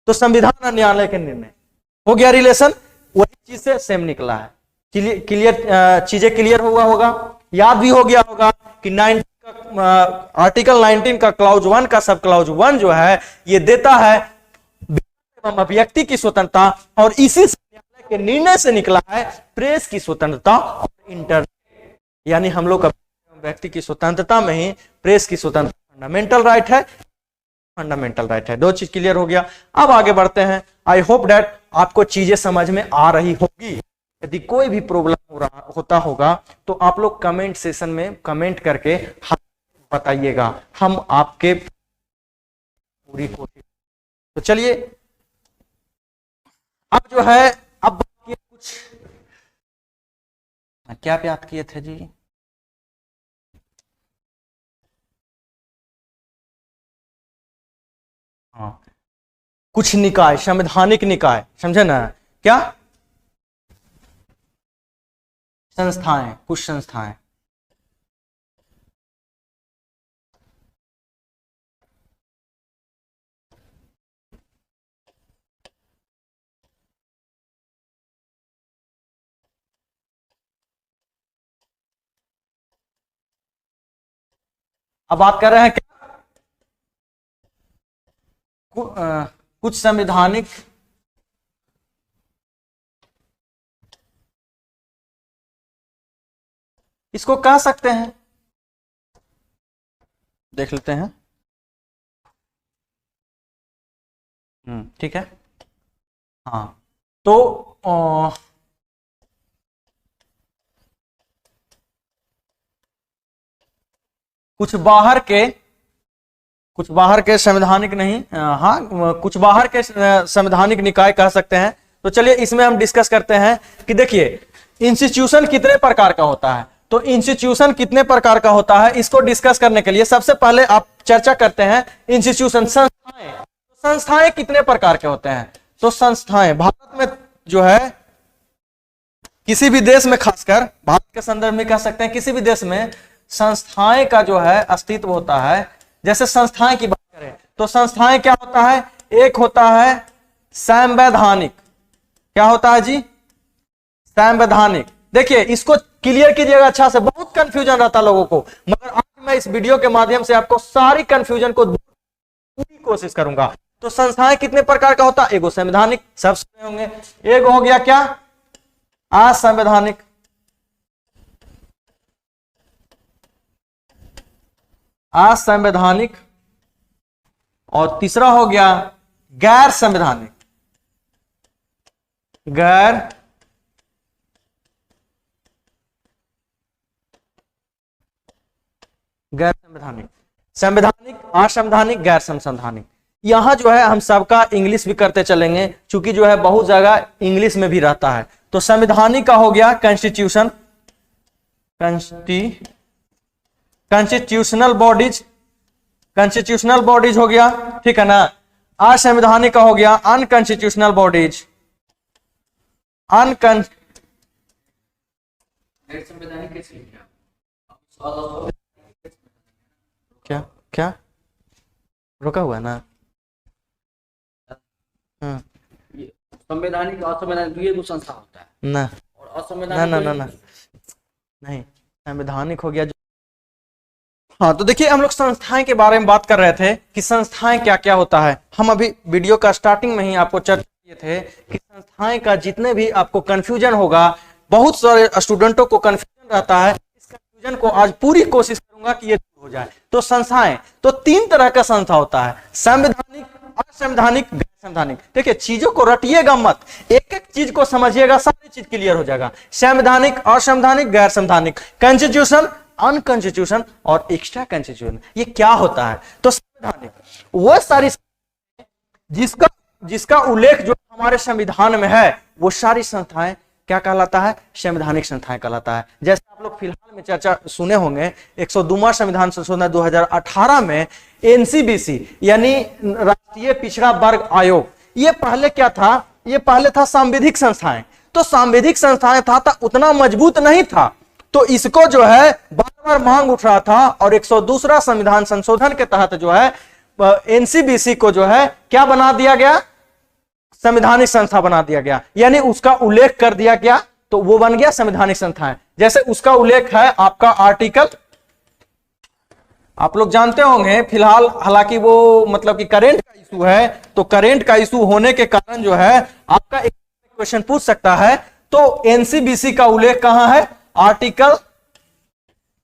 तो संविधान और न्यायालय के निर्णय हो गया रिलेशन, वही चीज से सेम निकला है। क्लियर, चीजें क्लियर हुआ होगा, याद भी हो गया होगा कि आर्टिकल 19 का क्लाउज 1 का सब क्लाउज 1 जो है ये देता है अभिव्यक्ति की स्वतंत्रता, और इसी न्यायालय के निर्णय से निकला है प्रेस की स्वतंत्रता और इंटरनेट। यानी हम लोग व्यक्ति की स्वतंत्रता में ही प्रेस की स्वतंत्रता फंडामेंटल राइट है, फंडामेंटल राइट है। दो चीज क्लियर हो गया। अब आगे बढ़ते हैं। आई होप दैट आपको चीजें समझ में आ रही होगी। यदि कोई भी प्रॉब्लम होता होगा तो आप लोग कमेंट सेशन में कमेंट करके बताइएगा, हम आपके पूरी कोशिश। तो चलिए अब जो है, अब कुछ क्या बात किए थे जी, हाँ, कुछ निकाय, संवैधानिक निकाय, समझे ना, क्या संस्थाएं, कुछ संस्थाएं। अब बात कर रहे हैं क्या, कुछ संवैधानिक इसको कह सकते हैं, देख लेते हैं। ठीक है, हाँ। तो कुछ बाहर के संवैधानिक नहीं, हाँ, कुछ बाहर के संवैधानिक निकाय कह सकते हैं। तो चलिए इसमें हम डिस्कस करते हैं कि देखिए इंस्टीट्यूशन कितने प्रकार का होता है। तो इंस्टीट्यूशन कितने प्रकार का होता है, इसको डिस्कस करने के लिए सबसे पहले आप चर्चा करते हैं इंस्टीट्यूशन, संस्थाएं। संस्थाएं कितने प्रकार के होते हैं। तो संस्थाएं भारत में जो है, किसी भी देश में, खासकर भारत के संदर्भ में कह सकते हैं, किसी भी देश में संस्थाएं का जो है अस्तित्व होता है। जैसे संस्थाएं की बात करें तो संस्थाएं क्या होता है, एक होता है संवैधानिक, क्या होता है जी, संवैधानिक। देखिए इसको क्लियर कीजिएगा अच्छा से, बहुत कंफ्यूजन रहता लोगों को, मगर आज मैं इस वीडियो के माध्यम से आपको सारी कंफ्यूजन को दूर पूरी कोशिश करूंगा। तो संस्थाएं कितने प्रकार का होता है? एगो संवैधानिक, सब सुने होंगे। एगो हो गया क्या? असंवैधानिक। असंवैधानिक। और तीसरा हो गया गैर संवैधानिक। गैर संवैधानिक। संवैधानिक, असंवैधानिक, गैर संवैधानिक। यहां जो है हम सबका इंग्लिश भी करते चलेंगे, चूंकि जो है बहुत जगह इंग्लिश में भी रहता है। तो संवैधानिक का हो गया constitution, constitutional bodies, constitutional bodies हो गया, ठीक है ना। असंवैधानिक का हो गया अनकॉन्स्टिट्यूशनल बॉडीज, क्या क्या रुका हुआ है ना? हाँ। संवैधानिक और असंवैधानिक ये दो संस्था होता है ना और ना असंवैधानिक ना ना ना नहीं, संवैधानिक हो गया जो। हाँ तो देखिए हम लोग संस्थाएं के बारे में बात कर रहे थे कि संस्थाएं क्या क्या होता है। हम अभी वीडियो का स्टार्टिंग में ही आपको चर्चा किए थे कि संस्थाएं का जितने भी आपको कंफ्यूजन होगा, बहुत सारे स्टूडेंटों को कंफ्यूजन रहता है, इस कंफ्यूजन को आज पूरी कोशिश करूंगा कि ये दूर हो जाए। तो संस्थाएं, तो तीन तरह का संस्था होता है, संवैधानिक, असंवैधानिक, गैर संवैधानिक। देखिए चीजों को रटिएगा मत, एक एक चीज को समझिएगा, सारी चीज क्लियर हो जाएगा। संवैधानिक, असंवैधानिक, गैर संवैधानिक, कॉन्स्टिट्यूशन, अनकॉन्स्टिट्यूशन और एक्स्ट्रा कॉन्स्टिट्यूशन, ये क्या होता है? तो संवैधानिक वो सारी जिसका जिसका उल्लेख जो हमारे संविधान में है, वो सारी संस्थाएं क्या कहलाता है? संवैधानिक संस्थाएं कहलाता है। जैसे आप लोग फिलहाल में चर्चा सुने होंगे 102वां संविधान संशोधन 2018 में एनसीबीसी यानी राष्ट्रीय पिछड़ा वर्ग आयोग, ये पहले क्या था? ये पहले था सांविधिक संस्थाएं। तो सांविधिक संस्थाएं था तो उतना मजबूत नहीं था, तो इसको जो है बार बार मांग उठ रहा था और 102वां संविधान संशोधन के तहत जो है एनसीबीसी को जो है क्या बना दिया गया? संवैधानिक संस्था बना दिया गया, यानी उसका उल्लेख कर दिया गया, तो वो बन गया संवैधानिक संस्थाएं। जैसे उसका उल्लेख है आपका आर्टिकल, आप लोग जानते होंगे फिलहाल, हालांकि वो मतलब कि करेंट का इशू है, तो करेंट का इशू होने के कारण जो है आपका एक क्वेश्चन पूछ सकता है। तो एनसीबीसी का उल्लेख कहां है? Article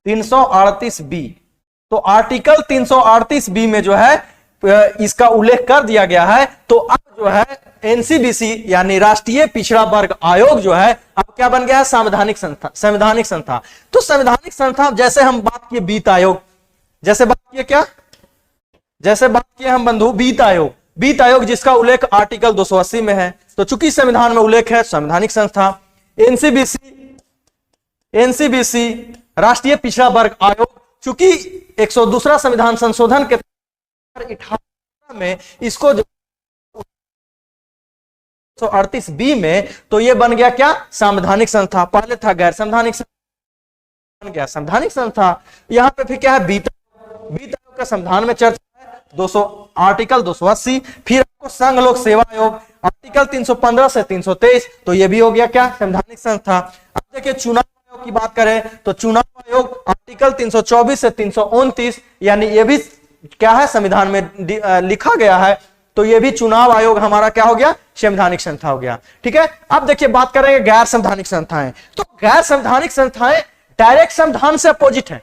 338 B. तो आर्टिकल 338 बी में जो है इसका उल्लेख कर दिया गया है। तो अब जो है एनसीबीसी यानी राष्ट्रीय पिछड़ा वर्ग आयोग जो है अब क्या बन गया है? संवैधानिक संस्था, संवैधानिक संस्था। तो संवैधानिक संस्था, जैसे हम बात किए वित्त आयोग, जैसे बात किए क्या? जैसे बात किए हम बंधु वित्त आयोग, वित्त आयोग जिसका उल्लेख आर्टिकल 280 में है, तो चूंकि संविधान में उल्लेख है, संवैधानिक संस्था। एनसीबीसी राष्ट्रीय पिछड़ा वर्ग आयोग, चूंकि 102वां संविधान संशोधन के 18 में इसको 138 बी में, तो ये बन गया क्या? संवैधानिक संस्था। पहले था गैर संवैधानिक संस्था, बन गया संवैधानिक संस्था। यहां पे फिर क्या है? वित्त आयोग का संविधान में चर्चा है 200 आर्टिकल 280। फिर आपको संघ लोक सेवा आयोग आर्टिकल 315 से 323, तो ये भी हो गया क्या? संवैधानिक संस्था। अब देखिए चुनाव आयोग की बात करें तो चुनाव आयोग आर्टिकल 324 से 329, यानी ये भी क्या है? संविधान में लिखा गया है, तो ये भी चुनाव आयोग हमारा क्या हो गया? संवैधानिक संस्था हो गया। ठीक है, अब देखिए बात करेंगे गैर संवैधानिक संस्थाएं। तो गैर संवैधानिक संस्थाएं डायरेक्ट संविधान से अपोजिट है,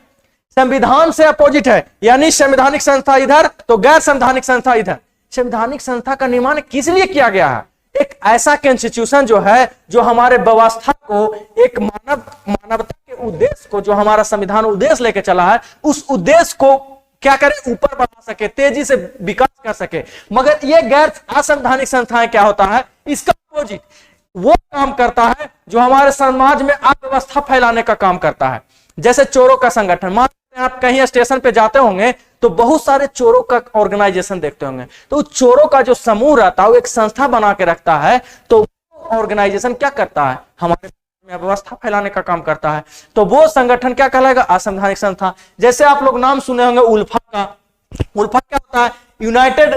संविधान से अपोजिट है, यानी संवैधानिक संस्था इधर तो गैर संवैधानिक संस्था इधर। संवैधानिक संस्था का निर्माण किस लिए किया गया है? एक ऐसा कॉन्स्टिट्यूशन जो है जो हमारे व्यवस्था को, एक मानवता के उद्देश्य को, जो हमारा संविधान उद्देश्य लेके चला है, उस उद्देश्य को क्या करे? ऊपर बढ़ा सके, तेजी से विकास कर सके। मगर ये गैर असंवैधानिक संस्थाएं क्या होता है? इसका अपोजिट वो काम करता है जो हमारे समाज में अव्यवस्था फैलाने का काम करता है। जैसे चोरों का संगठन, मान आप कहीं स्टेशन पे जाते होंगे तो बहुत सारे चोरों का ऑर्गेनाइजेशन देखते होंगे, तो चोरों का जो समूह रहता है वो एक संस्था बना के रखता है, तो ऑर्गेनाइजेशन क्या करता है? हमारे में व्यवस्था फैलाने का काम करता है, तो वो संगठन क्या कहलाएगा? असंवैधानिक संस्था। जैसे आप लोग नाम सुने होंगे उल्फा का। उल्फा क्या होता है? United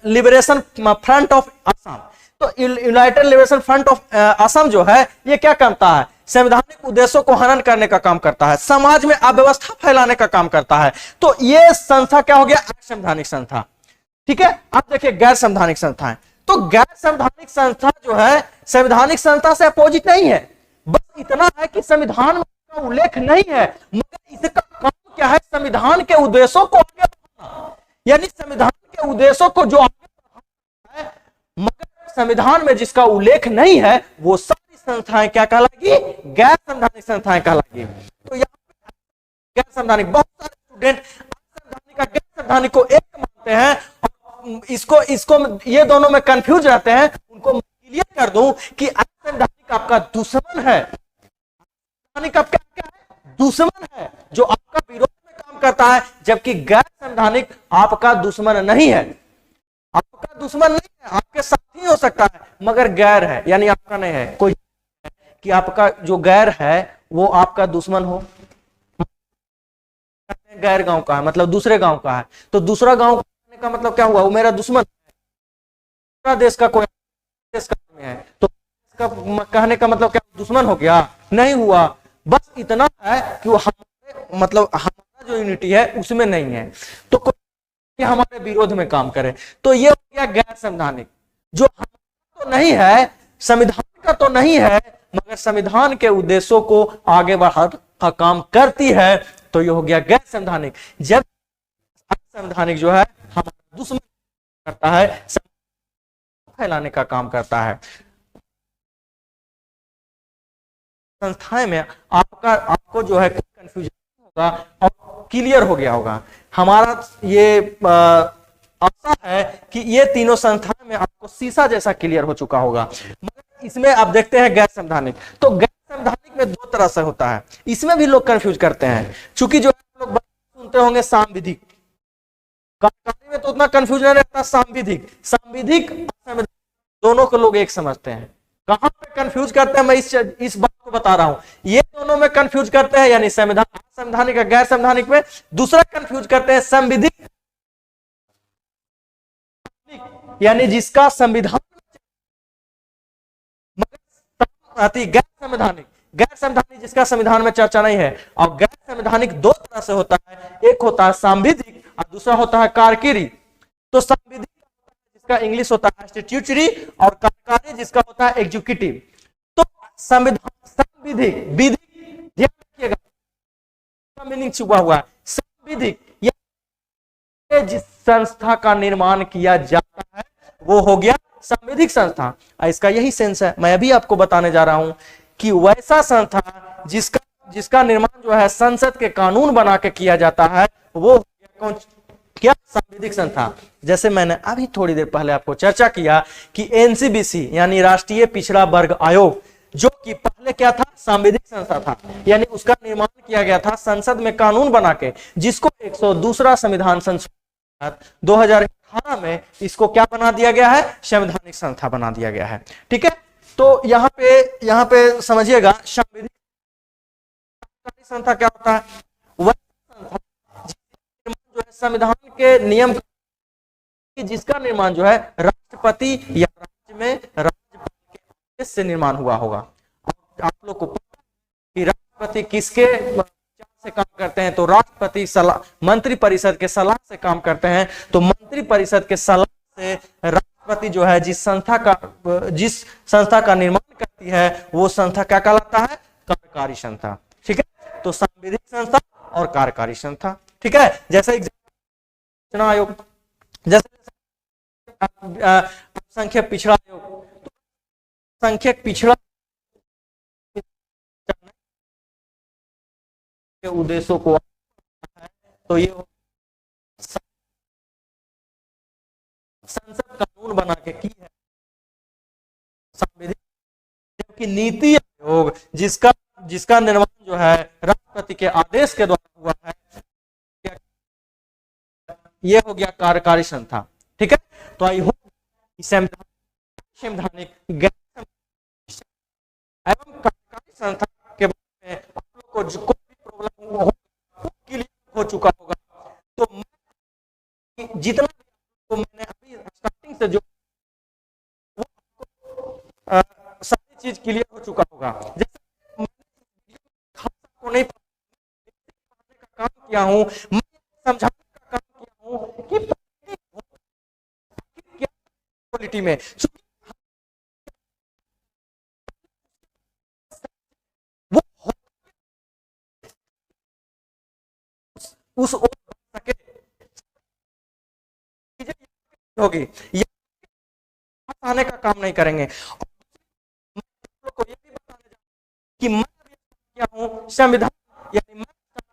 Liberation Front of Assam. तो United Liberation Front of Assam जो है ये क्या करता है, संवैधानिक उद्देश्यों को हनन करने का काम करता है, समाज में अव्यवस्था फैलाने का काम करता है। तो ये संस्था क्या हो गया, असंवैधानिक संस्था। ठीक है, अब देखिए गैर संवैधानिक संस्थाएं, तो गैर संवैधानिक संस्था जो है संवैधानिक संस्था से अपोजिट नहीं है, बस इतना है कि संविधान में इसका उल्लेख नहीं है, मगर इसका काम क्या है, संविधान के उद्देश्यों को आगे बढ़ाना, यानी संविधान के उद्देश्यों को जो आगे बढ़ाना है, मगर संविधान में जिसका उल्लेख नहीं है वो सारी संस्थाएं क्या कहलाएगी, गैर संवैधानिक संस्थाएं कहलाएगी। तो यहाँ पे गैर संवैधानिक, बहुत सारे स्टूडेंट असंवैधानिक का गैर संवैधानिक को एक मानते हैं, इसको इसको ये दोनों में कंफ्यूज रहते हैं। उनको क्लियर कर दूं कि असंवैधानिक आपका दुश्मन है, संवैधानिक आपका क्या है, दुश्मन है, जो आपका विरोध में काम करता है, जबकि गैर संवैधानिक आपका दुश्मन नहीं है, आपका दुश्मन नहीं है, आपके साथी हो सकता है मगर गैर है, यानी आपका नहीं है। कोई कि आपका जो गैर है वो आपका दुश्मन हो, गैर गांव का है मतलब दूसरे गांव का है, तो दूसरा गांव का मतलब क्या हुआ, वो मेरा दुश्मन है, दूसरा देश का कोई देश का है, तो इसका कहने का मतलब क्या दुश्मन हो गया, नहीं हुआ, बस इतना है कि वो हमारे मतलब हमारा जो यूनिटी है उसमें नहीं है, तो कोई हमारे विरोध में काम करे, तो ये हो गया गैर संवैधानिक, जो हमारा तो नहीं है, संविधान का तो नहीं है, मगर संविधान के उद्देश्यों को आगे बढ़ाने का काम करती है, तो ये हो गया गैर संवैधानिक। जब संवैधानिक जो है हमारा दुश्मन करता है, फैलाने का काम करता है। संस्थाएं में आपको जो है कंफ्यूजन होगा और क्लियर हो गया होगा। हमारा ये आशा है कि ये तीनों संस्थाएं में आपको शीशा जैसा क्लियर हो चुका होगा। मगर इसमें आप देखते हैं गैर संवैधानिक, तो गैर संवैधानिक में दो तरह से होता है, इसमें भी लोग कंफ्यूज करते हैं, चूंकि जो लोग सुनते होंगे सांविधिक, कार्यकारी में तो उतना कंफ्यूजन नहीं रहता, सांविधिक दोनों को लोग एक समझते हैं। कहां पे कंफ्यूज करते हैं, मैं इस बात को बता रहा हूं, ये दोनों में कंफ्यूज करते हैं, यानी संवैधानिक का गैर संवैधानिक में। दूसरा कंफ्यूज करते हैं संविधिक, यानी जिसका संविधान, गैर संवैधानिक जिसका संविधान में चर्चा नहीं है। और गैर संवैधानिक दो तरह से होता है, एक होता है सांविधिक और दूसरा होता है कारगिरी। तो सांविधिक जिसका इंग्लिश होता है स्टैट्यूटरी और कार्यकारी जिसका होता है एग्जीक्यूटिव। तो सांविधिक, विधि ध्यान रखिएगा, मीनिंग छुपा हुआ है। सांविधिक जिस संस्था का निर्माण किया जाता है वो हो गया सांविधिक संस्था। इसका यही सेंस है, मैं अभी आपको बताने जा रहा हूं कि वैसा संस्था जिसका निर्माण जो है संसद के कानून बना के किया जाता है वो कौन, क्या, सांविधिक संस्था। जैसे मैंने अभी थोड़ी देर पहले आपको चर्चा किया कि एनसीबीसी यानी राष्ट्रीय पिछड़ा वर्ग आयोग, जो कि पहले क्या था, सांविधिक संस्था था, यानी उसका निर्माण किया गया था संसद में कानून बना के, जिसको 102वां संविधान संशोधन 2018 में इसको क्या बना दिया गया है, संवैधानिक संस्था बना दिया गया है। ठीक है, तो यहाँ पे समझिएगा सांविधिक संस्था क्या होता है, वह संस्था जो है संविधान के नियम, जिसका निर्माण जो है राष्ट्रपति या राज्य में राज्यपाल के आदेश से निर्माण हुआ होगा। आप लोग को पता है कि राष्ट्रपति किसके से काम करते हैं, तो राष्ट्रपति मंत्री परिषद के सलाह से काम करते हैं। तो मंत्री परिषद के सलाह से राष्ट्रपति जो है जिस संस्था का निर्माण करती है वो संस्था क्या कहलाता है, कार्यकारी संस्था। ठीक है, तो सांविधिक संस्था और कार्यकारी संस्था। ठीक है, जैसे चुनाव आयोग, जैसे संख्यक पिछड़ा आयोग, संख्यक पिछड़ा के उद्देश्यों को, तो ये संसद कानून बना के की है सांविधिक, जबकि नीति आयोग जिसका निर्माण जो है राष्ट्रपति के आदेश के द्वारा हुआ है, ये हो गया कार्यकारी संस्था। ठीक है, तो आई होप संवैधानिक एवं कार्यकारी संस्था के बारे में आप लोग को जो प्रॉब्लम हो चुका होगा। तो जितना तो मैंने अभी स्टार्टिंग से जो किया हूं, मैं समझाने का काम किया हूं कि क्या पॉलिटी में वो उस सके होगी, आने का काम नहीं करेंगे। को ये भी बताने कि मैं क्या हूं संविधान, यानी मैं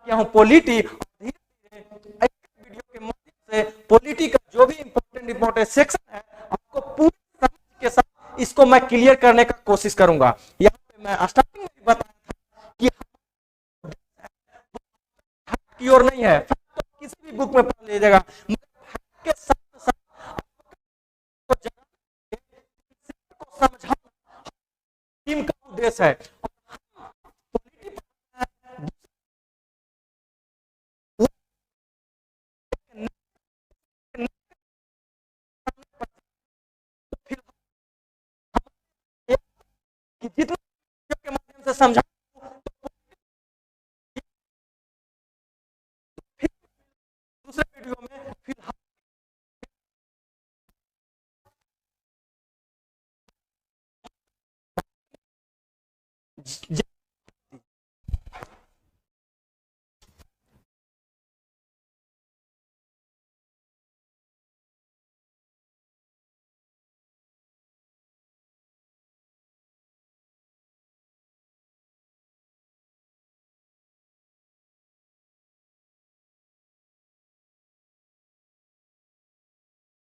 क्या हूं पॉलिटी, और धीरे धीरे वीडियो के माध्यम से पॉलिटी का जो भी इंपॉर्टेंट सेक्शन है आपको पूरी समझ के साथ इसको मैं क्लियर करने का कोशिश करूंगा। यहाँ पे मैं स्टार्टिंग में बताया था कि की ओर नहीं है, तो किसी भी बुक में पढ़ लीजिएगा, के साथ साथ को समझाना टीम का उद्देश्य है। कि जितना के माध्यम से समझा दूसरे वीडियो में फिर